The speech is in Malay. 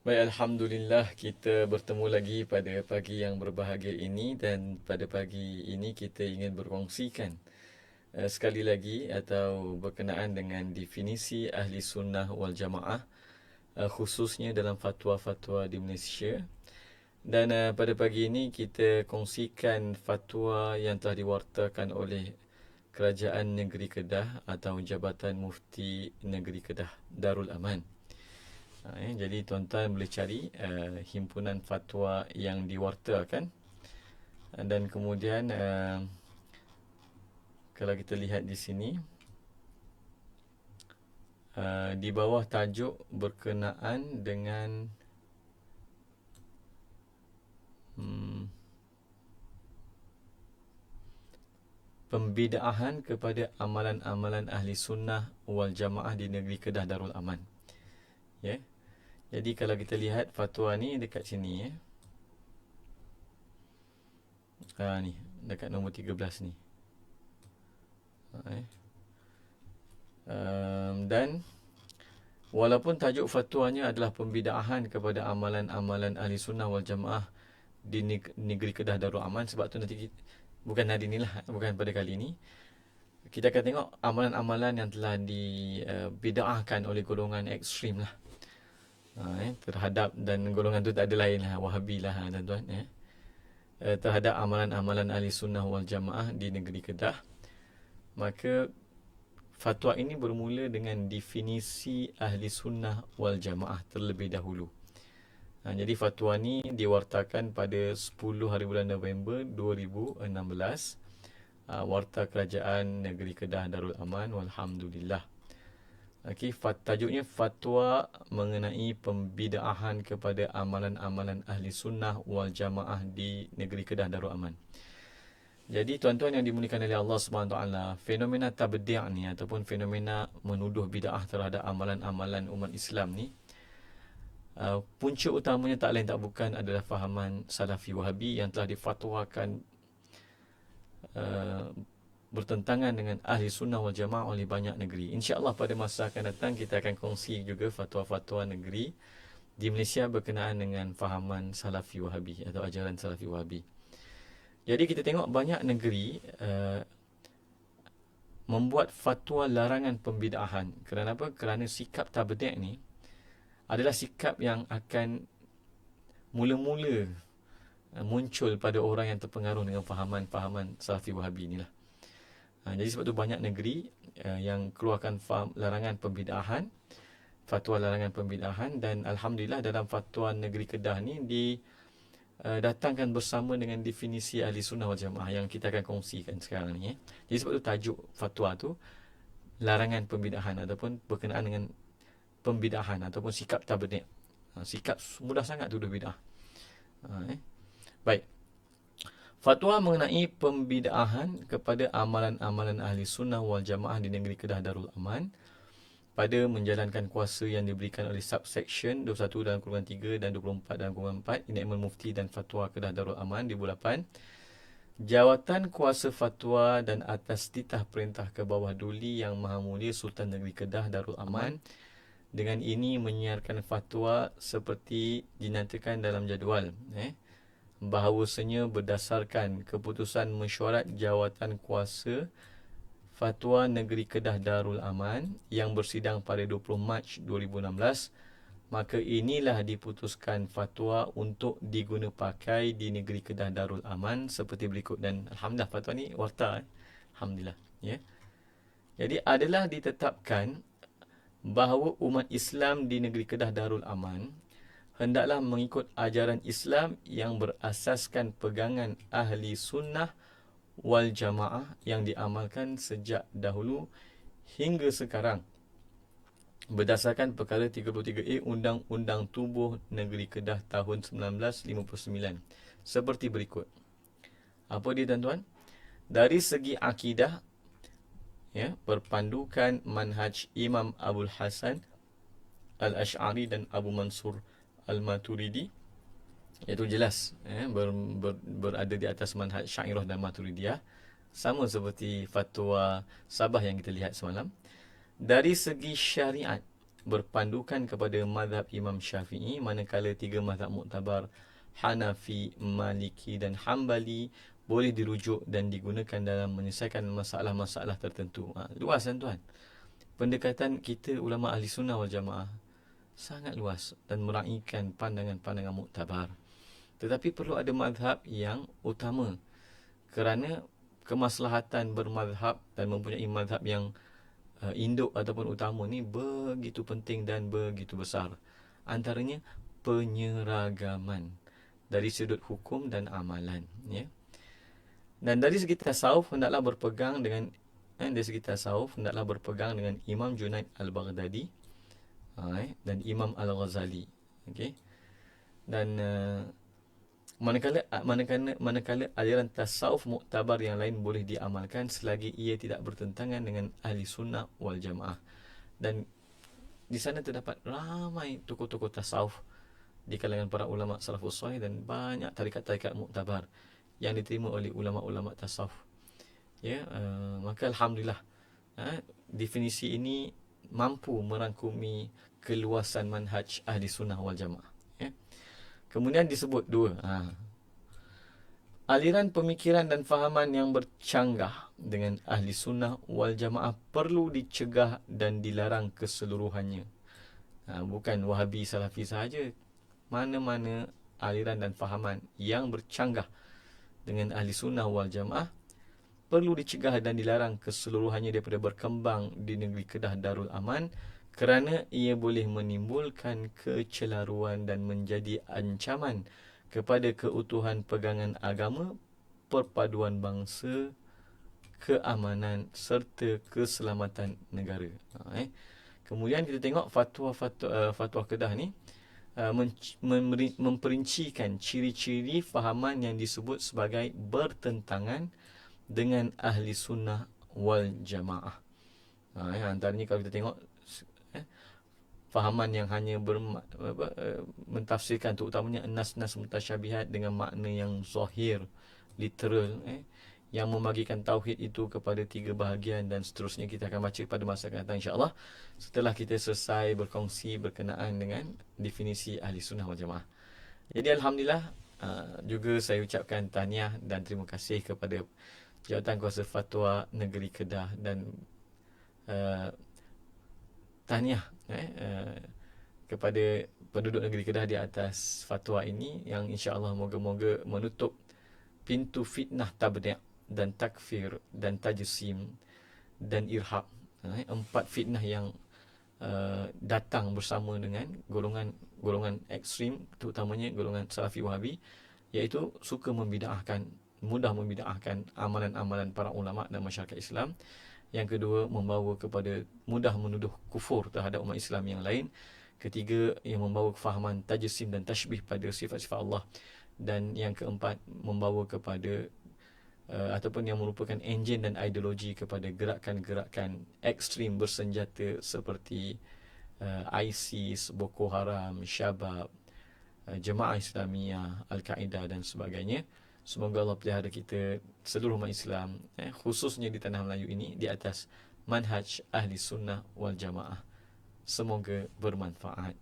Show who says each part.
Speaker 1: Baik, Alhamdulillah kita bertemu lagi pada pagi yang berbahagia ini dan pada pagi ini kita ingin berkongsikan sekali lagi atau berkenaan dengan definisi Ahli Sunnah wal Jamaah khususnya dalam fatwa-fatwa di Malaysia. Dan pada pagi ini kita kongsikan fatwa yang telah diwartakan oleh Kerajaan Negeri Kedah atau Jabatan Mufti Negeri Kedah Darul Aman. Jadi tuan-tuan boleh cari himpunan fatwa yang diwartakan. Dan kemudian kalau kita lihat di sini, di bawah tajuk berkenaan dengan pembidaahan kepada amalan-amalan ahli sunnah wal jamaah di negeri Kedah Darul Aman. Ya. Jadi kalau kita lihat fatwa ni dekat sini ya. Ni dekat nombor 13 ni. Dan walaupun tajuk fatwanya adalah pembidaahan kepada amalan-amalan ahli sunnah wal jamaah di negeri Kedah Darul Aman, sebab tu nanti bukan hari ni lah, bukan pada kali ni, kita akan tengok amalan-amalan yang telah dibidaahkan oleh golongan ekstrim lah terhadap, dan golongan tu tak ada lain lah, Wahabi lah tuan-tuan terhadap amalan-amalan ahli sunnah wal jamaah di negeri Kedah. Maka fatwa ini bermula dengan definisi ahli sunnah wal jamaah terlebih dahulu. Jadi fatwa ni diwartakan pada 10 hari bulan November 2016, Warta Kerajaan Negeri Kedah Darul Aman, walhamdulillah. Tajuknya fatwa mengenai pembidaahan kepada amalan-amalan ahli sunnah wal jamaah di negeri Kedah Darul Aman. Jadi tuan-tuan yang dimuliakan oleh Allah SWT, fenomena tabdi' ni ataupun fenomena menuduh bid'ah terhadap amalan-amalan umat Islam ni, punca utamanya tak lain tak bukan adalah fahaman Salafi Wahabi yang telah difatwakan bertentangan dengan ahli sunnah wal jamaah oleh banyak negeri. InsyaAllah pada masa akan datang kita akan kongsi juga fatwa-fatwa negeri di Malaysia berkenaan dengan fahaman Salafi Wahabi atau ajaran Salafi Wahabi. Jadi kita tengok banyak negeri membuat fatwa larangan pembidaahan. Kerana apa? Kerana sikap tabdi' ni adalah sikap yang akan mula-mula muncul pada orang yang terpengaruh dengan fahaman-fahaman Salafi Wahabi inilah. Jadi sebab tu banyak negeri yang keluarkan larangan pembidaahan, fatwa larangan pembidaahan, dan Alhamdulillah dalam fatwa negeri Kedah ni datangkan bersama dengan definisi ahli sunnah wal jamaah yang kita akan kongsikan sekarang ni. Jadi sebab tu tajuk fatwa tu larangan pembidaahan ataupun berkenaan dengan pembidaahan ataupun sikap tabdi'. Sikap mudah sangat tuduh bid'ah. Baik. Fatwa mengenai pembidaahan kepada amalan-amalan ahli sunnah wal jamaah di negeri Kedah Darul Aman pada menjalankan kuasa yang diberikan oleh subsection 21/3 dan 24/4 Enakmen Mufti dan Fatwa Kedah Darul Aman 2008. Jawatan Kuasa Fatwa dan atas titah perintah ke bawah Duli Yang Maha Mulia Sultan Negeri Kedah Darul Aman dengan ini menyiarkan fatwa seperti dinyatakan dalam jadual bahawasanya berdasarkan keputusan mesyuarat Jawatan Kuasa Fatwa Negeri Kedah Darul Aman yang bersidang pada 20 Mac 2016, maka inilah diputuskan fatwa untuk diguna pakai di negeri Kedah Darul Aman seperti berikut. Dan alhamdulillah fatwa ni warta, alhamdulillah ya. Jadi adalah ditetapkan bahawa umat Islam di negeri Kedah Darul Aman hendaklah mengikut ajaran Islam yang berasaskan pegangan ahli sunnah wal jamaah yang diamalkan sejak dahulu hingga sekarang berdasarkan perkara 33A Undang-Undang Tubuh Negeri Kedah tahun 1959 seperti berikut. Apa dia tuan-tuan? Dari segi akidah, berpandukan manhaj Imam Abul Hasan Al-Ash'ari dan Abu Mansur Al-Maturidi, iaitu jelas berada di atas manhaj Syairah dan Maturidiyah, sama seperti fatwa Sabah yang kita lihat semalam. Dari segi syariat, berpandukan kepada mazhab Imam Syafi'i, manakala tiga mazhab muktabar Hanafi, Maliki dan Hambali boleh dirujuk dan digunakan dalam menyelesaikan masalah-masalah tertentu. Luas kan tuan? Pendekatan kita ulama ahli sunnah wal jamaah sangat luas dan meraihkan pandangan-pandangan muktabar. Tetapi perlu ada mazhab yang utama, kerana kemaslahatan bermazhab dan mempunyai mazhab yang induk ataupun utama ni begitu penting dan begitu besar. Antaranya penyeragaman dari sudut hukum dan amalan, ya. Dan dari segi tasawuf hendaklah berpegang dengan Imam Junaid Al-Baghdadi dan Imam Al-Ghazali, okey. Dan manakala aliran tasawuf muktabar yang lain boleh diamalkan selagi ia tidak bertentangan dengan ahli sunnah wal jamaah. Dan di sana terdapat ramai tokoh-tokoh tasawuf di kalangan para ulama salafus salih dan banyak tarikat-tarikat muktabar yang diterima oleh ulama-ulama tasawuf. Ya, maka alhamdulillah, definisi ini mampu merangkumi keluasan manhaj ahli sunnah wal jamaah. Ya. Kemudian disebut dua, aliran pemikiran dan fahaman yang bercanggah dengan ahli sunnah wal jamaah perlu dicegah dan dilarang keseluruhannya. Bukan Wahabi Salafi sahaja, mana-mana aliran dan fahaman yang bercanggah dengan ahli sunnah wal jamaah perlu dicegah dan dilarang keseluruhannya daripada berkembang di negeri Kedah Darul Aman, kerana ia boleh menimbulkan kecelaruan dan menjadi ancaman kepada keutuhan pegangan agama, perpaduan bangsa, keamanan serta keselamatan negara. Kemudian kita tengok fatwa Kedah ni memperincikan ciri-ciri fahaman yang disebut sebagai bertentangan dengan ahli sunnah wal jamaah. Antaranya kalau kita tengok fahaman yang hanya mentafsirkan, terutamanya nas-nas mutasyabihat dengan makna yang zahir, literal, yang membagikan tauhid itu kepada 3 bahagian dan seterusnya. Kita akan baca pada masa akan datang insya-Allah setelah kita selesai berkongsi berkenaan dengan definisi ahli sunnah wal jamaah. Jadi alhamdulillah, juga saya ucapkan tahniah dan terima kasih kepada Jawatan Kuasa Fatwa Negeri Kedah dan tahniah kepada penduduk negeri Kedah di atas fatwa ini yang insya-Allah moga-moga menutup pintu fitnah tabdi' dan takfir dan tajsim dan irhab. 4 fitnah yang datang bersama dengan golongan ekstrim, terutamanya golongan Salafi Wahabi, iaitu suka mudah membid'ahkan amalan-amalan para ulama dan masyarakat Islam. Yang kedua, membawa kepada mudah menuduh kufur terhadap umat Islam yang lain. Ketiga, yang membawa kefahaman tajsim dan tashbih pada sifat-sifat Allah. Dan yang keempat, membawa kepada ataupun yang merupakan enjin dan ideologi kepada gerakan-gerakan ekstrim bersenjata seperti ISIS, Boko Haram, Syabab, Jemaah Islamiyah, Al-Qaeda dan sebagainya. Semoga Allah pelihara kita seluruh umat Islam, khususnya di tanah Melayu ini, di atas manhaj ahli sunnah wal jamaah. Semoga bermanfaat.